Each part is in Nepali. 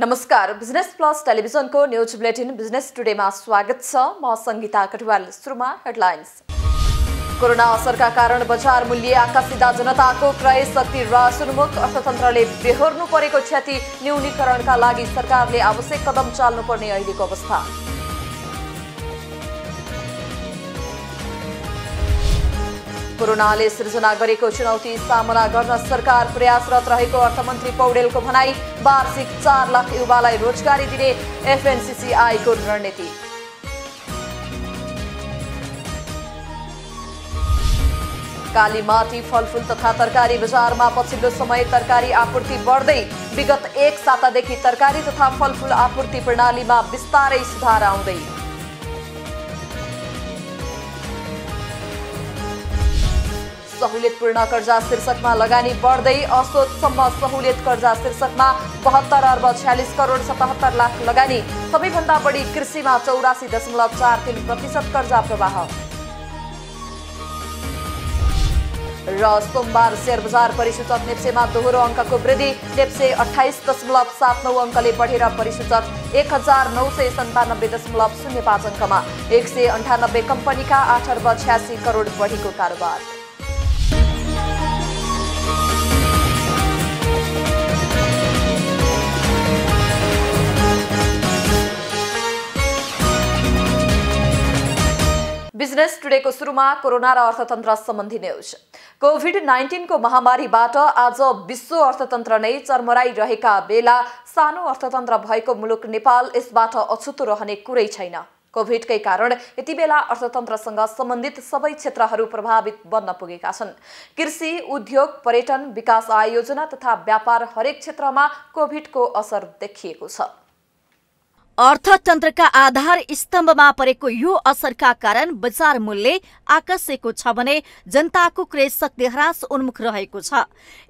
नमस्कार, बिजनेस प्लस टेलिभिजनको न्यूज बुलेटिन बिजनेस टुडेमा स्वागत छ। म संगीता कटुवाल। सुरुमा हेडलाइन्स। कोरोना असरका कारण बजार मूल्य आकाशिँदा जनताको क्रय शक्ति ह्रासोन्मुख। अर्थतन्त्रले बेहोर्नु परेको क्षति न्यूनीकरणका लागि सरकारले आवश्यक कदम चाल्नुपर्ने अहिलेको अवस्था। कोरोनाले सिर्जना गरेको चुनौती सामना गर्न सरकार प्रयासरत रहेको अर्थमन्त्री पौडेलको भनाई। वार्षिक 4 लाख युवालाई रोजगारी दिने एफएनसीसीआईको रणनीति। कालीमाटी फलफूल तथा तरकारी बजारमा पछिल्लो समय तरकारी आपूर्ति बढ्दै। विगत 1 सातादेखि तरकारी तथा फलफूल आपूर्ति प्रणालीमा बिस्तारै सुधार आउँदै। सहुलियतपूर्ण कर्जा शीर्षकमा लगानी बढ्दै। असोजसम्म सहुलियत कर्जा शीर्षकमा 72 अर्ब 46 करोड 77 लाख लगानी। सबैभन्दा बढी कृषिमा 84.43% कर्जा प्रवाह। र सोमबार शेयर बजार परिसूचक नेप्सेमा दोहोरो अङ्कको वृद्धि। नेप्से 28.79 अङ्कले बढेर परिसूचक 1997.05 अङ्कमा 198 कम्पनीका 8 अर्ब 86 करोड बढीको कारोबार। बिजनेस टुडेको सुरुमा कोरोना र अर्थतन्त्र सम्बन्धी न्यूज। कोभिड-19 को महामारीबाट आज विश्व अर्थतन्त्र नै चरमराइरहेका बेला सानो अर्थतन्त्र भएको मुलुक नेपाल यसबाट अछुतो रहने कुरै छैन। कोभिडकै कारण यति बेला अर्थतन्त्रसँग सम्बन्धित सबै क्षेत्रहरू प्रभावित बन्न पुगेका छन्। कृषि, उद्योग, पर्यटन, विकास आयोजना तथा व्यापार हरेक क्षेत्रमा कोभिडको असर देखिएको छ। अर्थतन्त्रका आधार स्तम्भमा परेको यो असरका कारण बजार मूल्य आकासेको छ भने जनताको क्रय शक्ति ह्रास उन्मुख रहेको छ।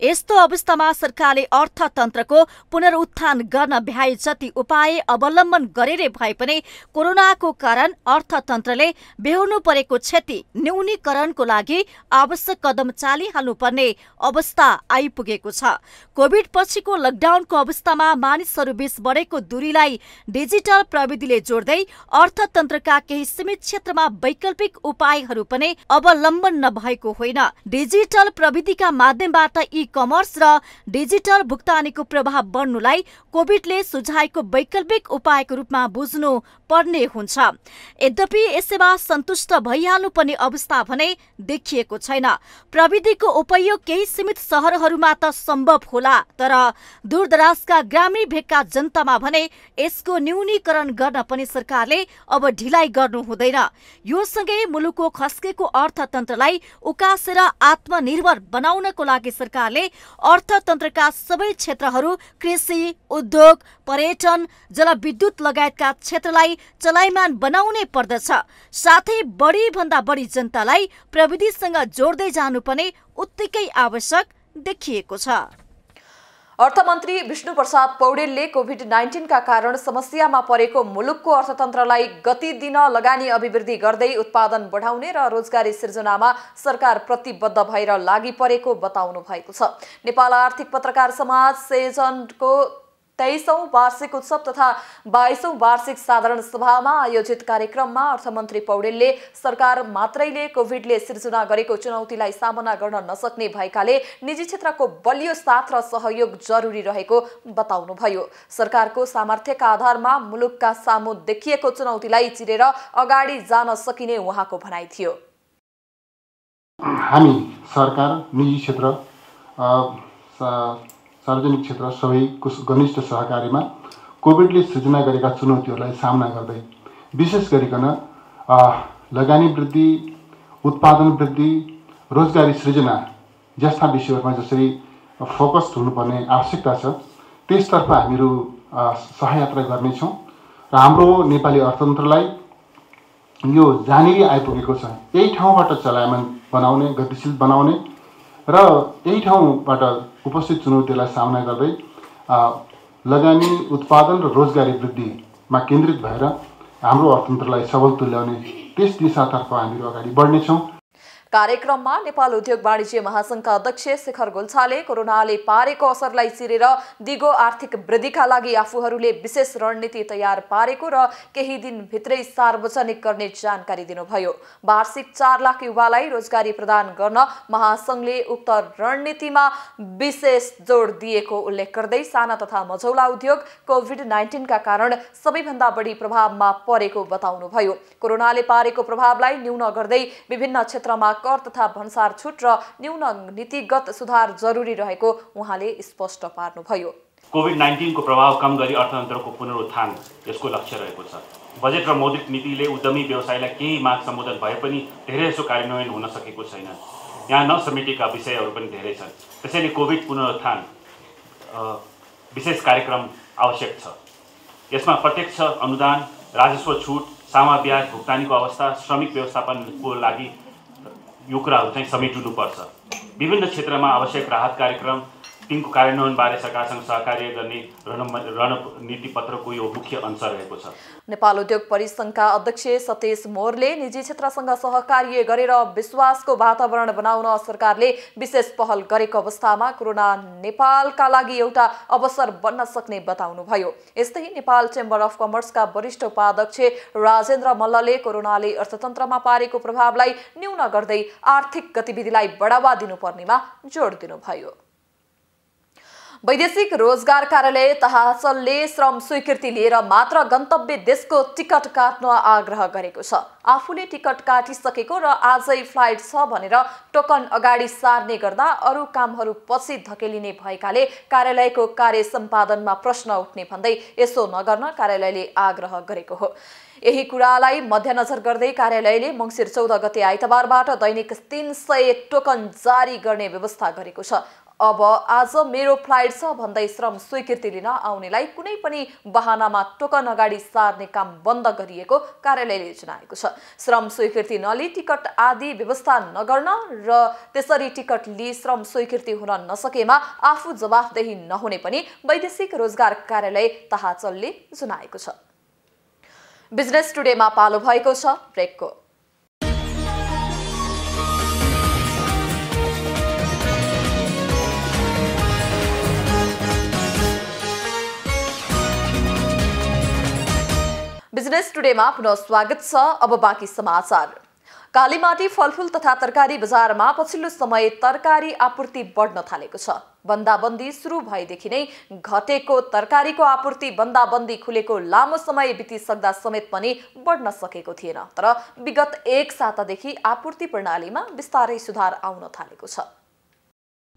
यस्तो अवस्थामा सरकारले अर्थतन्त्रको पुनरुत्थान गर्न भ्याए जति उपाय अवलम्बन गरेरै भए पनि कोरोनाको कारण अर्थतन्त्रले बेहोर्नु परेको क्षति न्यूनीकरणको लागि आवश्यक कदम चालिहाल्नुपर्ने अवस्था आइपुगेको छ। कोभिड पछिको लकडाउनको अवस्थामा मानिसहरूबीच बढेको दूरीलाई डिजिटल प्रविधिले जोड्दै अर्थतन्त्रका केही सीमित क्षेत्रमा वैकल्पिक उपायहरू पनि अवलम्बन नभएको होइन। डिजिटल प्रविधिका माध्यमबाट ई-कमर्स र डिजिटल भुक्तानीको प्रभाव बढ्नुलाई कोभिडले सुझाएको वैकल्पिक उपायको रूपमा बुझ्नु पर्ने हुन्छ। यद्यपि यसैमा सन्तुष्ट भइहाल्नुपर्ने अवस्था भने देखिएको छैन। प्रविधिको उपयोग केही सीमित सहरहरूमा त सम्भव होला, तर दूरदराजका ग्रामीण भेगका जनतामा भने यसको न्यूनीकरण गर्न पनि सरकारले अब ढिलाइ गर्नु हुँदैन। यो सँगै मुलुकको खस्केको अर्थतन्त्रलाई उकासेर आत्मनिर्भर बनाउनको लागि सरकारले अर्थतन्त्रका सबै क्षेत्रहरू कृषि, उद्योग, पर्यटन, जलविद्युत लगायतका क्षेत्रलाई चलायमान बनाउनै पर्दछ। साथै बढी भन्दा बढी जनतालाई प्रविधिसँग जोड्दै जानु पनि उत्तिकै आवश्यक देखिएको छ। अर्थमन्त्री विष्णुप्रसाद पौडेलले कोभिड-19 का कारण समस्यामा परेको मुलुकको अर्थतन्त्रलाई गति दिन लगानी अभिवृद्धि गर्दै उत्पादन बढाउने र रोजगारी सिर्जनामा सरकार प्रतिबद्ध भएर लागि परेको बताउनु भएको छ। नेपाल आर्थिक पत्रकार समाज सेजनको 23औं वार्षिक उत्सव तथा 22औं वार्षिक साधारण सभामा आयोजित कार्यक्रममा अर्थमन्त्री पौडेलले सरकार मात्रैले कोभिडले सिर्जना गरेको चुनौतीलाई सामना गर्न नसक्ने भएकाले निजी क्षेत्रको बलियो साथ र सहयोग जरुरी रहेको बताउनुभयो। सरकारको सामर्थ्यका आधारमा मुलुकका सामु देखिएको चुनौतीलाई चिरेर अगाडि जान सकिने उहाँको भनाइ थियो। हामी सरकार, निजी क्षेत्र, सार्वजनिक क्षेत्र सबैको घनिष्ठ सहकारीमा कोभिडले सृजना गरेका चुनौतीहरूलाई सामना गर्दै विशेष गरिकन लगानी वृद्धि, उत्पादन वृद्धि, रोजगारी सृजना जस्ता विषयहरूमा जसरी फोकस्ड हुनुपर्ने आवश्यकता छ त्यसतर्फ हामीहरू सहयात्रा गर्नेछौँ र हाम्रो नेपाली अर्थतन्त्रलाई यो जहाँनिर आइपुगेको छ यही ठाउँबाट चलायमान बनाउने, गतिशील बनाउने र यही ठाउँबाट उपस्थित चुनौतीलाई सामना गर्दै लगानी, उत्पादन र रोजगारी वृद्धिमा केन्द्रित भएर हाम्रो अर्थतन्त्रलाई सबल तुल्याउने त्यस दिशातर्फ हामीहरू अगाडि बढ्नेछौँ। कार्यक्रममा नेपाल उद्योग वाणिज्य महासंघका अध्यक्ष शेखर गोल्छाले कोरोनाले पारेको असरलाई चिरेर दिगो आर्थिक वृद्धिका लागि आफूहरूले विशेष रणनीति तयार पारेको र केही दिनभित्रै सार्वजनिक गर्ने जानकारी दिनुभयो। वार्षिक 4 लाख युवालाई रोजगारी प्रदान गर्न महासंघले उक्त रणनीतिमा विशेष जोड दिएको उल्लेख गर्दै साना तथा मझौला उद्योग कोभिड-19 का कारण सबैभन्दा बढी प्रभावमा परेको बताउनुभयो। कोरोनाले पारेको प्रभावलाई न्यून गर्दै विभिन्न क्षेत्रमा कर तथा भन्सार छुट र न्यून नीतिगत सुधार जरुरी रहेको उहाँले स्पष्ट पार्नुभयो। कोभिड-19 को प्रभाव कम गरी अर्थतन्त्रको पुनरुत्थान यसको लक्ष्य रहेको छ। बजेट र मौद्रिक नीतिले उद्यमी व्यवसायलाई केही माग सम्बोधन भए पनि धेरै जसो कार्यान्वयन हुन सकेको छैन। यहाँ नसमेटेका विषयहरू पनि धेरै छन्। त्यसैले कोभिड पुनरुत्थान विशेष कार्यक्रम आवश्यक छ। यसमा प्रत्यक्ष अनुदान, राजस्व छुट, सामा ब्याज भुक्तानीको अवस्था, श्रमिक व्यवस्थापनको लागि यो कुराहरू चाहिँ समेटिनुपर्छ। विभिन्न क्षेत्रमा आवश्यक राहत कार्यक्रम तिनको कार्यान्वयनबारे सरकारसँग सहकार्य गर्ने रणनीति पत्रको यो मुख्य अंश रहेको छ। नेपाल उद्योग परिसंघका अध्यक्ष सतेश मोरले निजी क्षेत्रसँग सहकार्य गरेर विश्वासको वातावरण बनाउन सरकारले विशेष पहल गरेको अवस्थामा कोरोना नेपालका लागि एउटा अवसर बन्न सक्ने बताउनुभयो। यस्तै नेपाल चेम्बर अफ कमर्सका वरिष्ठ उपाध्यक्ष राजेन्द्र मल्लले कोरोनाले अर्थतन्त्रमा पारेको प्रभावलाई न्यून गर्दै आर्थिक गतिविधिलाई बढावा दिनुपर्नेमा जोड दिनुभयो। वैदेशिक रोजगार कार्यालय तहसलले श्रम स्वीकृति लिएर मात्र गन्तव्य देशको टिकट काट्न आग्रह गरेको छ। आफूले टिकट काटिसकेको र आजै फ्लाइट छ भनेर टोकन अगाडि सार्ने गर्दा अरू कामहरू पछि धकेलिने भएकाले कार्यालयको कार्य सम्पादनमा प्रश्न उठ्ने भन्दै यसो नगर्न कार्यालयले आग्रह गरेको हो। यही कुरालाई मध्यनजर गर्दै कार्यालयले मङ्सिर 14 गते आइतबारबाट दैनिक 300 टोकन जारी गर्ने व्यवस्था गरेको छ। अब आज मेरो फ्लाइट छ भन्दै श्रम स्वीकृति लिन आउनेलाई कुनै पनि बहानामा टोकन अगाडि सार्ने काम बन्द गरिएको कार्यालयले जनाएको छ। श्रम स्वीकृति नलिई टिकट आदि व्यवस्था नगर्न र त्यसरी टिकट लिई श्रम स्वीकृति हुन नसकेमा आफू जवाफदेही नहुने पनि वैदेशिक रोजगार कार्यालय तहसलले जनाएको छ। बिजनेस टुडेमा पालो भएको छ ब्रेकको। बिजनेस टुडेमा पुनः स्वागत छ। अब बाँकी समाचार। कालीमाटी फलफूल तथा तरकारी बजारमा पछिल्लो समय तरकारी आपूर्ति बढ्न थालेको छ। बन्दाबन्दी सुरु भएदेखि नै घटेको तरकारीको आपूर्ति बन्दाबन्दी खुलेको लामो समय बितिसक्दा समेत पनि बढ्न सकेको थिएन। तर विगत 1 सातादेखि आपूर्ति प्रणालीमा बिस्तारै सुधार आउन थालेको छ।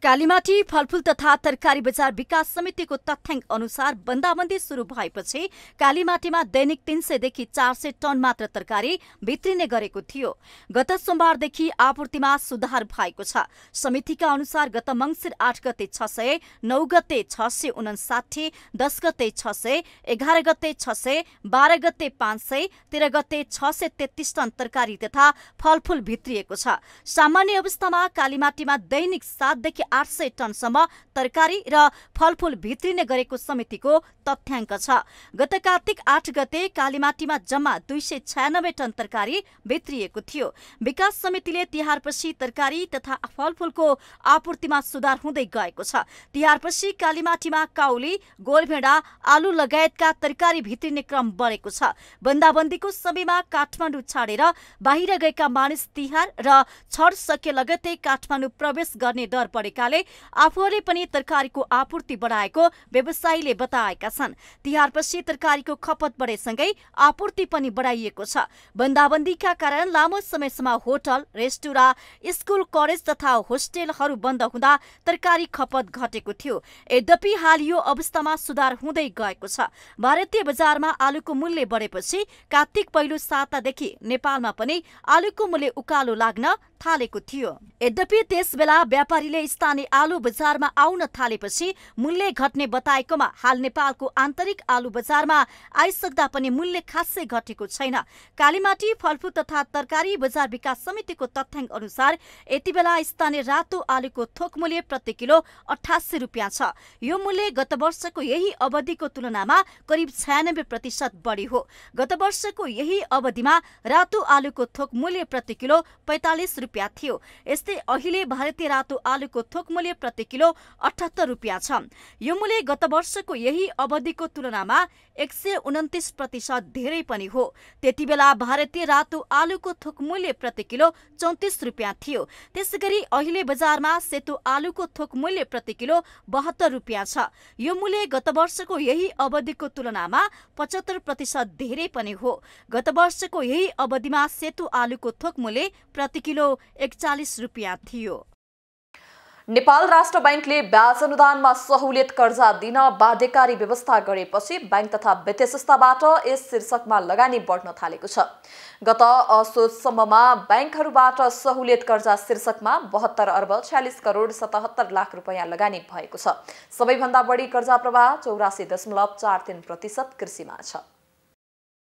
कालीमाटी फलफूल तथा तरकारी बजार विकास समितिको तथ्याङ्क अनुसार बन्दाबन्दी सुरु भएपछि कालीमाटीमा दैनिक 300 देखि 400 टन मात्र तरकारी भित्रिने गरेको थियो। गत सोमबारदेखि आपूर्तिमा सुधार भएको छ। समितिका अनुसार गत मङ्सिर 8 गते 600, 9 गते 659, 10 गते 600, 11 गते 600, 12 गते 500, 13 गते 633 टन तरकारी तथा फलफूल भित्रिएको छ। सामान्य अवस्थामा कालीमाटीमा दैनिक 7 देखि 800 टनसम्म तरकारी र फलफूल भित्रिने गरेको समितिको तथ्याङ्क छ। गत कार्तिक 8 गते कालीमाटीमा जम्मा 296 टन तरकारी भित्रिएको थियो। विकास समितिले तिहारपछि तरकारी तथा फलफूलको आपूर्तिमा सुधार हुँदै गएको छ। तिहारपछि कालीमाटीमा काउली, गोलभेडा, आलु लगायतका तरकारी भित्रिने क्रम बढेको छ। बन्दाबन्दीको समयमा काठमाडौँ छाडेर बाहिर गएका मानिस तिहार र छठ सके लगतै काठमाडौँ प्रवेश गर्ने डर परेकाले आफूहरूले पनि तरकारीको आपूर्ति बढाएको व्यवसायीले बताएका छन्। तिहारपछि तरकारीको खपत बढेसँगै आपूर्ति पनि बढाइएको छ। बन्दाबन्दीका कारण लामो समयसम्म होटल, रेस्टुरा, स्कुल, कलेज तथा होस्टेलहरू बन्द हुँदा तरकारी खपत घटेको थियो। यद्यपि हाल यो अवस्थामा सुधार हुँदै गएको छ। भारतीय बजारमा आलुको मूल्य बढेपछि कार्तिक पहिलो सातादेखि नेपालमा पनि आलुको मूल्य उकालो लाग्न थालेको थियो। यद्यपि त्यसबेला व्यापारीले स्थानीय आलु बजारमा आउन थालेपछि मूल्य घट्ने बताएकोमा हाल नेपालको आन्तरिक आलु बजारमा आइसक्दा पनि मूल्य खासै घटेको छैन। कालीमाटी फलफूल तथा तरकारी बजार विकास समितिको तथ्याङ्क अनुसार यति बेला स्थानीय रातो आलुको थोक मूल्य प्रति किलो 88 रुपियाँ छ। यो मूल्य गत वर्षको यही अवधिको तुलनामा करिब 96% बढी हो। गत वर्षको यही अवधिमा रातो आलुको थोक मूल्य प्रति किलो 45 रुपियाँ थियो। यस्तै अहिले भारतीय रातो आलुको थोक मूल्य प्रति किलो 78 रुपियाँ छ। यो मूल्य गत वर्षको यही अवधिको तुलनामा 129% धेरै पनि हो। त्यति बेला भारतीय रातो आलुको थोक मूल्य प्रति किलो 34 रुपियाँ थियो। त्यसैगरी अहिले बजारमा सेतो आलुको थोक मूल्य प्रति किलो 72 रुपियाँ छ। यो मूल्य गत वर्षको यही अवधिको तुलनामा 75% धेरै पनि हो। गत वर्षको यही अवधिमा सेतो आलुको थोक मूल्य प्रति किलो 41 रुपियाँ थियो। नेपाल राष्ट्र बैंकले ब्याज अनुदानमा सहुलियत कर्जा दिन बाध्यकारी व्यवस्था गरेपछि बैंक तथा वित्तीय संस्थाबाट यस शीर्षकमा लगानी बढ्न थालेको छ। गत असोजसम्ममा बैंकहरूबाट सहुलियत कर्जा शीर्षकमा 72 अर्ब 46 करोड 77 लाख रुपैयाँ लगानी भएको छ। सबैभन्दा बढी कर्जा प्रवाह 84.43% कृषिमा छ।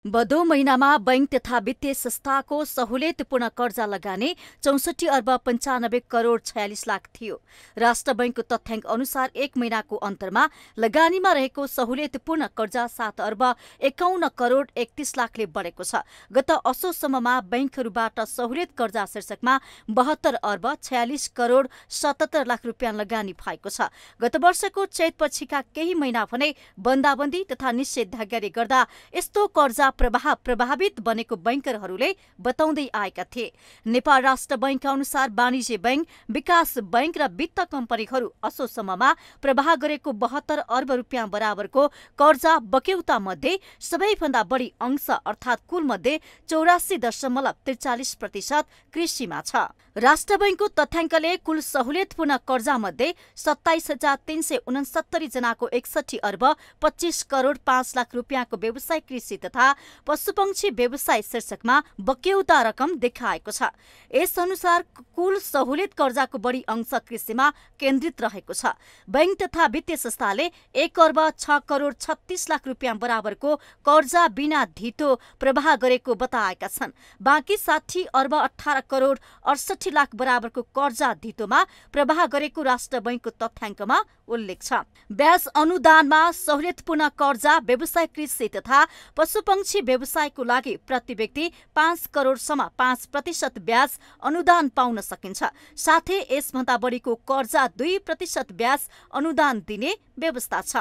भदौ महिनामा बैंक तथा वित्तीय संस्थाको सहुलियतपूर्ण कर्जा लगानी 64 अर्ब 95 करोड 46 लाख थियो। राष्ट्र बैंकको तथ्याङ्क अनुसार एक महिनाको अन्तरमा लगानीमा रहेको सहुलियतपूर्ण कर्जा 7 अर्ब 51 करोड 31 लाखले बढेको छ। गत असोजसम्ममा बैंकहरूबाट सहुलियत कर्जा शीर्षकमा 72 अर्ब 46 करोड 77 लाख रुपियाँ लगानी भएको छ। गत वर्षको चैतपछिका केही महिना भने बन्दाबन्दी तथा निषेधाज्ञाले गर्दा यस्तो कर्जा प्रभावित बनेको बैंकरहरूले बताउँदै आएका थिए। नेपाल राष्ट्र बैंक अनुसार वाणिज्य बैंक, विकास बैंक र वित्त कम्पनीहरू असोजसम्ममा प्रवाह गरेको 72 अर्ब रुपियाँ बराबरको कर्जा बक्यौता मध्ये सबैभन्दा बढी अंश अर्थात् कुल मध्ये 84.43% कृषिमा छ। राष्ट्र बैंकको तथ्याङ्कले कुल सहुलियतपूर्ण कर्जा मध्ये 27,369 जनाको 61 अर्ब 25 करोड 5 लाख रुपियाँको व्यवसाय कृषि तथा पशुपक्षी व्यवसाय शीर्षकमा बक्यौता रकम देखाएको छ। यस अनुसार कुल सहुलियत कर्जाको बढी अंश कृषिमा केन्द्रित रहेको छ। बैंक तथा वित्तीय संस्थाले 1 अर्ब 6 करोड 36 लाख रुपियाँ बराबरको कर्जा बिना धितो प्रवाह गरेको बताएका छन्। बाँकी 60 अर्ब 18 करोड 68 लाख बराबरको कर्जा धितोमा प्रवाह गरेको राष्ट्र बैंकको तथ्याङ्कमा उल्लेख छ। ब्याज अनुदानमा सहुलियतपूर्ण कर्जा व्यवसाय कृषि तथा पशुपक्षी व्यवसायको लागि प्रति व्यक्ति 5 करोडसम्म 5% ब्याज अनुदान पाउन सकिन्छ। साथै यसभन्दा बढीको कर्जा 2% ब्याज अनुदान दिने व्यवस्था छ।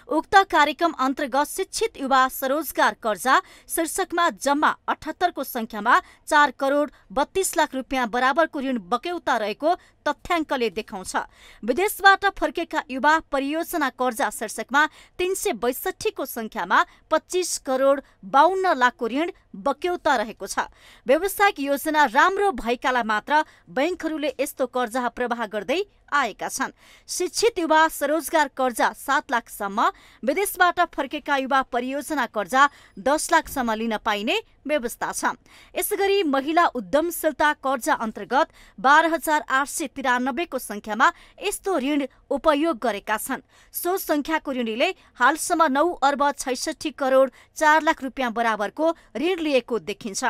उक्त कार्यक्रम अन्तर्गत शिक्षित युवा स्वरोजगार कर्जा शीर्षकमा जम्मा 78 को संख्यामा 4 करोड 32 लाख रुपियाँ बराबरको ऋण बक्यौता रहेको तथ्याङ्कले देखाउँछ। विदेशबाट फर्केका युवा परियोजना कर्जा शीर्षकमा 362 को संख्यामा 25 करोड 52 लाखको ऋण बक्यौता रहेको छ। व्यावसायिक योजना राम्रो भएकालाई मात्र बैंकहरूले यस्तो कर्जा प्रवाह गर्दै आएका छन्। शिक्षित युवा स्वरोजगार कर्जा 7 लाखसम्म, विदेशबाट फर्केका युवा परियोजना कर्जा 10 लाखसम्म लिन पाइने व्यवस्था छ। यसैगरी महिला उद्यमशीलता कर्जा अन्तर्गत 12,893 को संख्यामा यस्तो ऋण उपयोग गरेका छन्। सो संख्याको ऋणीले हालसम्म 9 अर्ब 66 करोड 4 लाख रुपियाँ बराबरको ऋण लिएको देखिन्छ।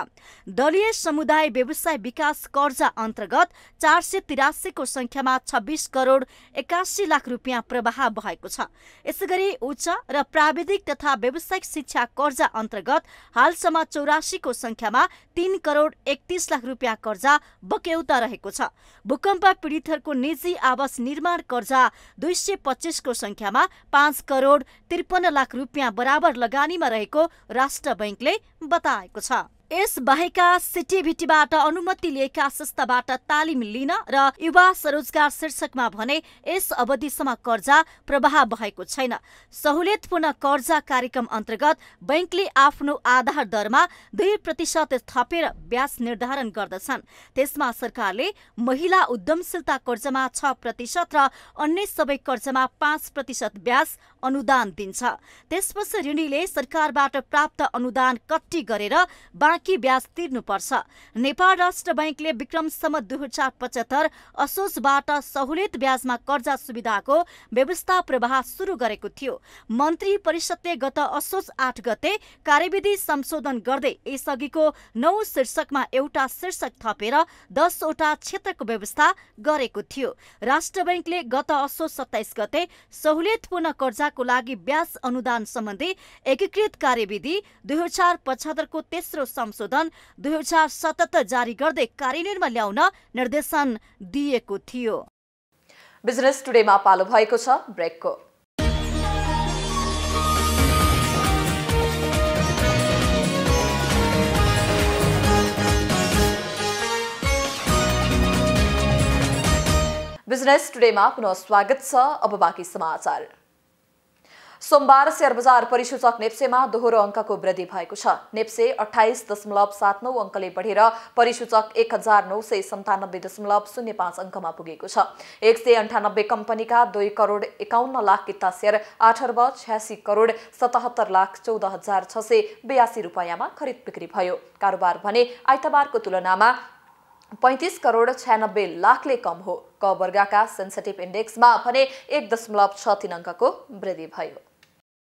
दलीय समुदाय व्यवसाय विकास कर्जा अन्तर्गत 483 को संख्यामा 26 करोड 81 लाख रुपियाँ प्रवाह भएको छ। यसैगरी उच्च र प्राविधिक तथा व्यावसायिक शिक्षा कर्जा अन्तर्गत हालसम्म 84 को संख्यामा 3 करोड 31 लाख रुपियाँ कर्जा बक्यौता रहेको छ। भूकम्प पीडितहरूको निजी आवास निर्माण कर्जा 225 को संख्यामा 5 करोड 53 लाख रुपियाँ बराबर लगानीमा रहेको राष्ट्र बैंकले बताएको छ। यस बाहेक सिटिभिटीबाट अनुमति लिएका संस्थाबाट तालिम लिन र युवा स्वरोजगार शीर्षकमा भने यस अवधिसम्म कर्जा प्रवाह भएको छैन। सहुलियतपूर्ण कर्जा कार्यक्रम अन्तर्गत बैंकले आफ्नो आधार दरमा 2% थपेर ब्याज निर्धारण गर्दछन्। त्यसमा सरकारले महिला उद्यमशीलता कर्जामा 6% र अन्य सबै कर्जामा 5% ब्याज अनुदान दिन्छ। त्यसपछि ऋणीले सरकारबाट प्राप्त अनुदान कट्टी गरेर बाँकी ब्याज तिर्नुपर्छ। नेपाल राष्ट्र बैंकले विक्रमसम्म 2075 असोजबाट सहुलियत ब्याजमा कर्जा सुविधाको व्यवस्था प्रवाह सुरु गरेको थियो। मन्त्री परिषदले गत असोज 8 गते कार्यविधि संशोधन गर्दै यसअघिको 9 शीर्षकमा एउटा शीर्षक थपेर 10 वटा क्षेत्रको व्यवस्था गरेको थियो। राष्ट्र बैंकले गत असोज 27 गते सहुलियतपूर्ण कर्जाको लागि ब्याज अनुदान सम्बन्धी एकीकृत कार्यविधि 2075 को तेस्रो संशोधन 2077 जारी गर्दै कार्यान्वयनमा ल्याउन निर्देशन दिएको थियो। बिजनेस टुडेमा पालो भएको छ ब्रेकको। बिजनेस टुडेमा पुनः स्वागत छ। अब बाँकी समाचार। सोमबार शेयर बजार परिसूचक नेप्सेमा दोहोरो अङ्कको वृद्धि भएको छ। नेप्से 28.79 अङ्कले बढेर परिसूचक 1997.05 अङ्कमा पुगेको छ। 198 कम्पनीका 2 करोड 51 लाख किता शेयर 8 अर्ब 86 करोड 77 लाख 14,682 रुपैयाँमा खरिद बिक्री भयो। कारोबार भने आइतबारको तुलनामा 35 करोड 96 लाखले कम हो। क वर्गका सेन्सिटिभ इन्डेक्समा भने 1.63 अङ्कको वृद्धि भयो।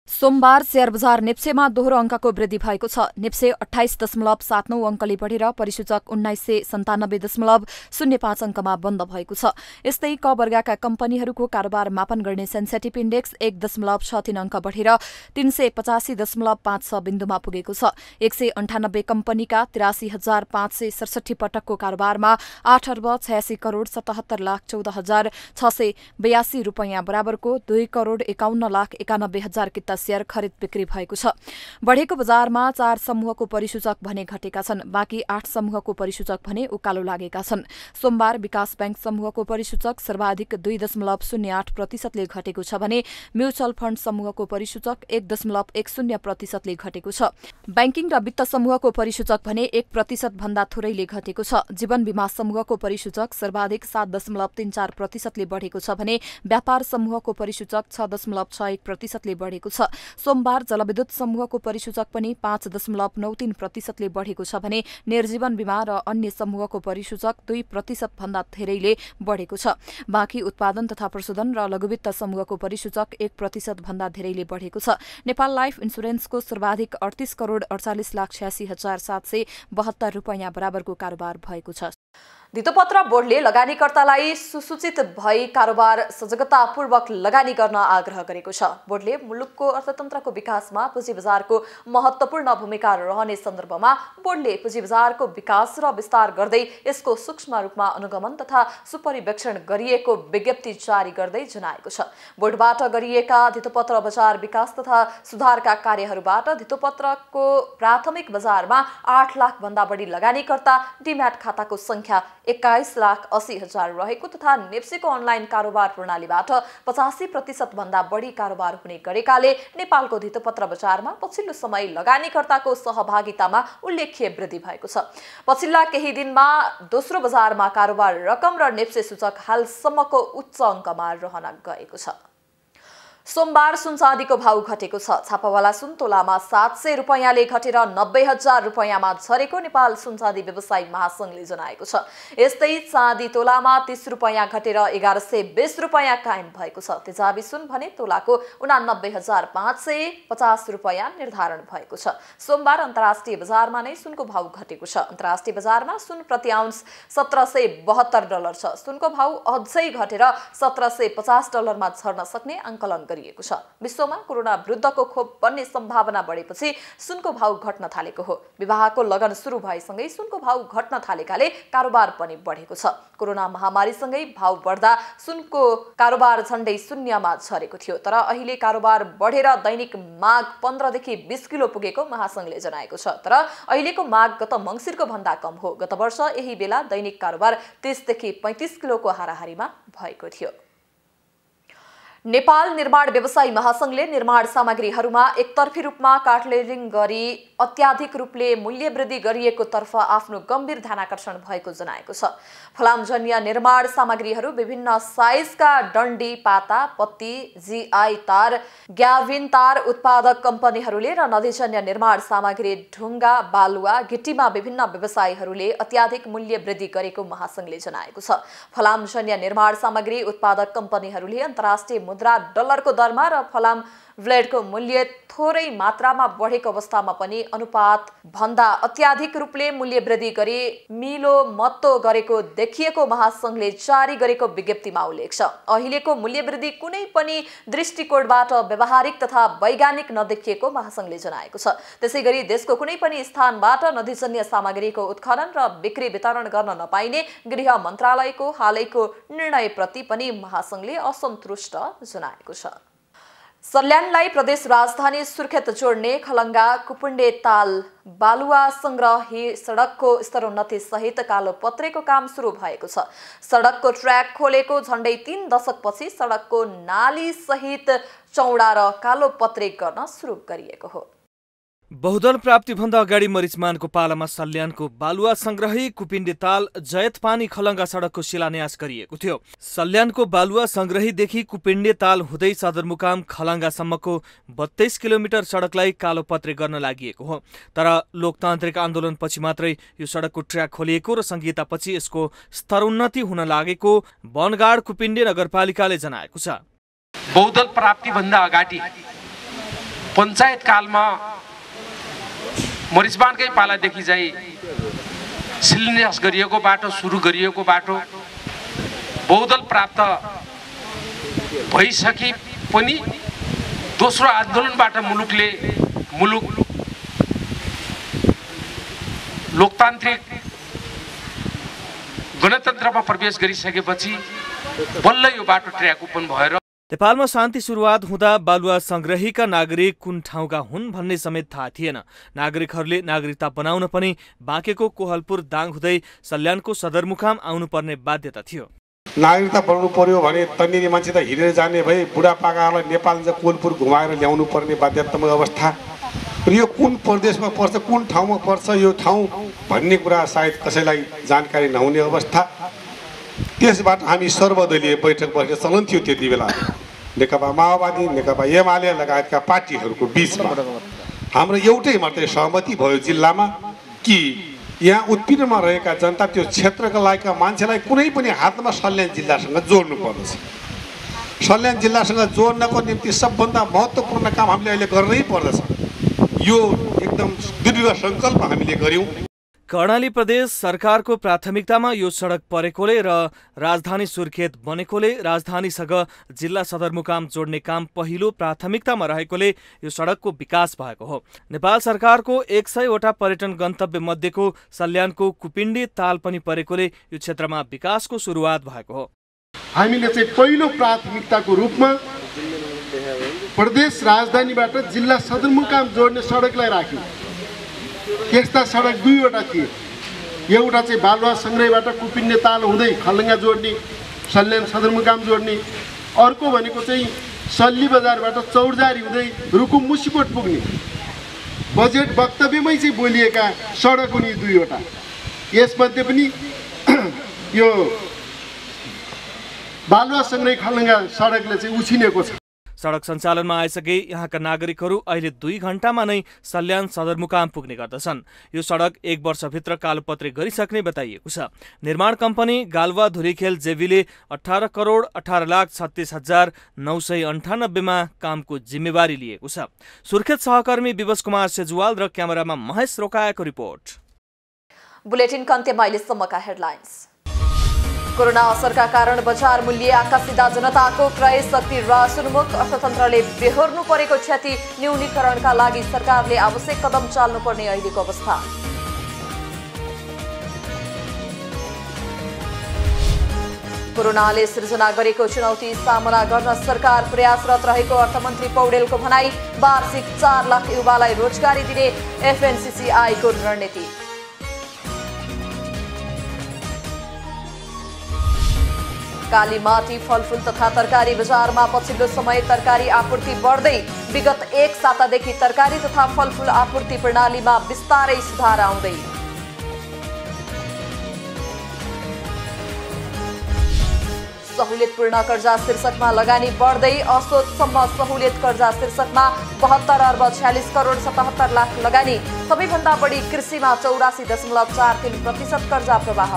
सोमबार शेयर बजार नेप्सेमा दोहोरो अङ्कको वृद्धि भएको छ। नेप्से 28.79 अङ्कले बढेर परिसूचक 1997.05 अङ्कमा बन्द भएको छ। यस्तै क वर्गका कम्पनीहरूको कारोबार मापन गर्ने सेन्सिटिभ इन्डेक्स 1.63 अङ्क बढेर 385.56 बिन्दुमा पुगेको छ। 198 कम्पनीका 83,567 पटकको कारोबारमा 8 अर्ब 86 करोड 77 लाख 14,682 रुपैयाँ बराबरको 2 करोड 51 लाख 91 हजार किता शेयर खरिद बिक्री भएको छ। बढेको बजारमा 4 समूहको परिसूचक भने घटेका छन्। बाँकी 8 समूहको परिसूचक भने उकालो लागेका छन्। सोमबार विकास बैंक समूहको परिसूचक सर्वाधिक 2.08% घटेको छ भने म्युचुअल फण्ड समूहको परिसूचक 1.10% घटेको छ। बैंकिङ र वित्त समूहको परिसूचक भने 1% भन्दा थोरैले घटेको छ। जीवन बीमा समूहको परिसूचक सर्वाधिक 7.34% बढेको छ भने व्यापार समूहको परिसूचक 6.61% बढेको छ। सोमबार जलविद्युत समूहको परिसूचक पनि 5.93% बढेको छ भने निर्जीवन बीमा र अन्य समूहको परिसूचक 2% भन्दा धेरैले बढेको छ। बाँकी उत्पादन तथा प्रशोधन र लघुवित्त समूहको परिसूचक 1% भन्दा धेरैले बढेको छ। नेपाल लाइफ इन्सुरेन्सको सर्वाधिक 38 करोड 48 लाख 86 हजार 772 रुपैयाँ बराबरको कारोबार भएको छ। धितोपत्र बोर्डले लगानीकर्तालाई सुसूचित भई कारोबार सजगतापूर्वक लगानी गर्न आग्रह गरेको छ। बोर्डले मुलुकको अर्थतन्त्रको विकासमा पुँजी बजारको महत्त्वपूर्ण भूमिका रहने सन्दर्भमा बोर्डले पुँजी बजारको विकास र विस्तार गर्दै यसको सूक्ष्म रूपमा अनुगमन तथा सुपरिवेक्षण गरिएको विज्ञप्ति जारी गर्दै जनाएको छ। बोर्डबाट गरिएका धितोपत्र बजार विकास तथा सुधारका कार्यहरूबाट धितोपत्रको प्राथमिक बजारमा 8 लाख भन्दा बढी लगानीकर्ता डिम्याट खाताको संख्या 21,80,000 रहेको तथा नेप्सेको अनलाइन कारोबार प्रणालीबाट 85% भन्दा बढी कारोबार हुने गरेकाले नेपालको धितोपत्र बजारमा पछिल्लो समय लगानीकर्ताको सहभागितामा उल्लेख्य वृद्धि भएको छ। पछिल्ला केही दिनमा दोस्रो बजारमा कारोबार रकम र नेप्से सूचक हालसम्मको उच्च अङ्कमा रहन गएको छ। सोमबार सुन चाँदीको भाउ घटेको छ। छापावाला सुन तोलामा 700 रुपैयाँले घटेर 90,000 रुपैयाँमा झरेको नेपाल सुन चाँदी व्यवसायी महासंघले जनाएको छ। यस्तै चाँदी तोलामा 30 रुपैयाँ घटेर 1120 रुपैयाँ कायम भएको छ। तेजाबी सुन भने तोलाको 89,550 रुपैयाँ निर्धारण भएको छ। सोमबार अन्तर्राष्ट्रिय बजारमा नै सुनको भाउ घटेको छ। अन्तर्राष्ट्रिय बजारमा सुन प्रति आउन्स $1772 छ। सुनको भाउ अझै घटेर $1750 झर्न सक्ने आंकलन गरिएको छ। विश्वमा कोरोना विरुद्धको खोप बन्ने सम्भावना बढेपछि सुनको भाउ घट्न थालेको हो। विवाहको लगन सुरु भएसँगै सुनको भाउ घट्न थालेकाले कारोबार पनि बढेको छ। कोरोना महामारीसँगै भाउ बढ्दा सुनको कारोबार झण्डै शून्यमा झरेको थियो। तर अहिले कारोबार बढेर दैनिक माग 15 देखि 20 किलो पुगेको महासंघले जनाएको छ। तर अहिलेको माग गत मङ्सिरको भन्दा कम हो। गत वर्ष यही बेला दैनिक कारोबार 30 देखि 35 किलोको हाराहारीमा भएको थियो। नेपाल निर्माण व्यवसायी महासंघले निर्माण सामग्रीहरूमा एकतर्फी रूपमा कार्टेलिङ गरी अत्याधिक रूपले मूल्य वृद्धि गरिएको तर्फ आफ्नो गम्भीर ध्यानाकर्षण भएको जनाएको छ। फलामजन्य निर्माण सामग्रीहरू विभिन्न साइजका डन्डी, पाता, पत्ती, जीआई तार, ग्याभिन तार उत्पादक कम्पनीहरूले र नदीजन्य निर्माण सामग्री ढुङ्गा, बालुवा, गिट्टीमा विभिन्न व्यवसायीहरूले अत्याधिक मूल्य वृद्धि गरेको महासंघले जनाएको छ। फलामजन्य निर्माण सामग्री उत्पादक कम्पनीहरूले अन्तर्राष्ट्रिय मुद्रा डलरको दरमा र फलाम ब्लेडको मूल्य थोरै मात्रामा बढेको अवस्थामा पनि अनुपात भन्दा अत्याधिक रूपले मूल्य वृद्धि गरी मिलो मत्तो गरेको देखिएको महासंघले जारी गरेको विज्ञप्तिमा उल्लेख छ। अहिलेको मूल्य वृद्धि कुनै पनि दृष्टिकोणबाट व्यावहारिक तथा वैज्ञानिक नदेखिएको महासंघले जनाएको छ। त्यसैगरी देशको कुनै पनि स्थानबाट नदीजन्य सामग्रीको उत्खनन र बिक्री वितरण गर्न नपाइने गृह मन्त्रालयको हालैको निर्णयप्रति पनि महासंघले असन्तुष्ट जनाएको छ। सल्यानलाई प्रदेश राजधानी सुर्खेत जोड्ने खलङ्गा कुपुण्डे ताल बालुवा संग्रही सडकको स्तरोन्नति सहित कालोपत्रेको काम सुरु भएको छ। सडकको ट्र्याक खोलेको झण्डै 3 दशकपछि सडकको नाली सहित चौडा र कालोपत्रे गर्न सुरु गरिएको हो। बहुदल प्राप्तिभन्दा अगाडि मरिचमानको पालामा सल्यानको बालुवा संग्रही कुपिण्डे ताल जयतपानी खलङ्गा सडकको शिलान्यास गरिएको थियो। सल्यानको बालुवा संग्रहीदेखि कुपिण्डे ताल हुँदै सदरमुकाम खलङ्गासम्मको 32 किलोमिटर सडकलाई कालोपत्रे गर्न लागि हो। तर लोकतान्त्रिक आन्दोलनपछि मात्रै यो सडकको ट्र्याक खोलिएको र संहितापछि यसको स्तरोन्नति हुन लागेको वनगाड कुपिण्डे नगरपालिकाले जनाएको छ। बहुदल प्राप्तिभन्दा अगाडि पञ्चायत कालमा मरिचमानकै पालादेखि चाहिँ शिलान्यास गरिएको बाटो सुरु गरिएको बाटो बहुदल प्राप्त भइसके पनि दोस्रो आन्दोलनबाट मुलुक लोकतान्त्रिक गणतन्त्रमा प्रवेश गरिसकेपछि बल्ल यो बाटो ट्र्याक ओपन भएर नेपालमा शान्ति सुरुवात हुँदा बालुवा संग्रहीका नागरिक कुन ठाउँका हुन् भन्ने समेत थाहा थिएन। नागरिकहरूले नागरिकता बनाउन पनि बाँकेको कोहलपुर दाङ हुँदै सल्यानको सदरमुकाम आउनुपर्ने बाध्यता थियो। नागरिकता बनाउनु पर्यो भने तन्नेरी मान्छे त हिँडेर जाने भए बुढापाकाहरूलाई नेपाल कोहलपुर घुमाएर ल्याउनु पर्ने बाध्यतामूलक अवस्था र यो कुन प्रदेशमा पर्छ कुन ठाउँमा पर्छ यो ठाउँ भन्ने कुरा सायद कसैलाई जानकारी नहुने अवस्था। त्यसबाट हामी सर्वदलीय बैठक बसेर चलन थियो। त्यति बेला नेकपा माओवादी नेकपा एमाले लगायतका पार्टीहरूको बीचमा हाम्रो एउटै मात्रै सहमति भयो जिल्लामा कि यहाँ उत्पीडनमा रहेका जनता त्यो क्षेत्रका लागेका मान्छेलाई कुनै पनि हातमा सल्यान जिल्लासँग जोड्नु पर्दछ। सल्यान जिल्लासँग जोड्नको निम्ति सबभन्दा महत्त्वपूर्ण काम हामीले अहिले गर्नै पर्दछ। यो एकदम दृढ सङ्कल्प हामीले गर्यौँ। कर्णाली प्रदेश सरकारको प्राथमिकतामा यो सडक परेकोले र राजधानी सुर्खेत बनेकोले राजधानीसँग जिल्ला सदरमुकाम जोड्ने काम पहिलो प्राथमिकतामा रहेकोले यो सडकको विकास भएको हो। नेपाल सरकारको 100वटा पर्यटन गन्तव्य मध्येको सल्यानको कुपिण्डे ताल पनि परेकोले यो क्षेत्रमा विकासको सुरुवात भएको हो। हामीले चाहिँ पहिलो प्राथमिकताको रूपमा प्रदेश राजधानीबाट जिल्ला सदरमुकाम जोड्ने सडकलाई राख्यौँ। त्यस्ता सडक 2वटा थिए। एउटा चाहिँ बालुवा संग्रहीबाट कुपिण्डे ताल हुँदै खलङ्गा जोड्ने सल्यान सदरमुकाम जोड्ने, अर्को भनेको चाहिँ सल्ली बजारबाट चौरजारी हुँदै रुकुम मुसिकोट पुग्ने। बजेट वक्तव्यमै चाहिँ बोलिएका सडक हुने 2वटा। यसमध्ये पनि यो बालुवा संग्रही खलङ्गा सडकले चाहिँ उछिनेको छ। सडक सञ्चालनमा आइसके यहाँका नागरिकहरू अहिले 2 घण्टामा नै सल्यान सदरमुकाम पुग्ने गर्दछन्। यो सडक 1 वर्षभित्र कालोपत्रे गरिसक्ने बताइएको छ। निर्माण कम्पनी गालवा धुरीखेल जेवीले 18,38,36,998 मा कामको जिम्मेवारी लिएको छ। सुर्खेत सहकर्मी विवश कुमार सेजुवाल र क्यामेरामा महेश रोकाएको रिपोर्ट। बुलेटिनको अन्त्यमा अहिलेसम्मका हेडलाइन्स। कोरोना असरका कारण बजार मूल्य आकाशिँदा जनताको क्रय शक्ति ह्रासोन्मुख, अर्थतन्त्रले बेहोर्नु परेको क्षति न्यूनीकरणका लागि सरकारले आवश्यक कदम चाल्नुपर्ने अहिलेको अवस्था। कोरोनाले सिर्जना गरेको चुनौती सामना गर्न सरकार प्रयासरत रहेको अर्थमन्त्री पौडेलको भनाई। वार्षिक 4 लाख युवालाई रोजगारी दिने FNCCI को रणनीति। कालीमाटी फलफूल तथा तरकारी बजारमा पछिल्लो समय तरकारी आपूर्ति बढ्दै। विगत 1 सातादेखि तरकारी तथा फलफूल आपूर्ति प्रणालीमा बिस्तारै सुधार आउँदै। सहुलियतपूर्ण कर्जा शीर्षकमा लगानी बढ्दै। असोजसम्म सहुलियत कर्जा शीर्षकमा 72,46,77 लाख लगानी। सबैभन्दा बढी कृषिमा 84.43% कर्जा प्रवाह।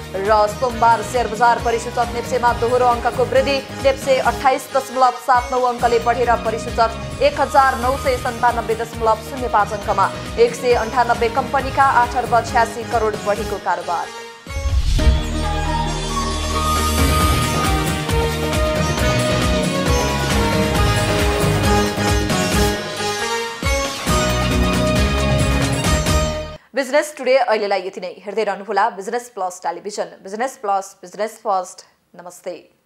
र सोमबार शेयर बजार परिसूचक नेप्सेमा दोहोरो अङ्कको वृद्धि। नेप्से 28.79 अङ्कले बढेर परिसूचक 1997.05 अङ्कमा। 198 कम्पनीका 8 अर्ब 86 करोड बढीको कारोबार। बिजनेस टुडे अहिलेलाई यति नै। हेर्दै रहनुहोला business plus television. Business plus, business first. नमस्ते।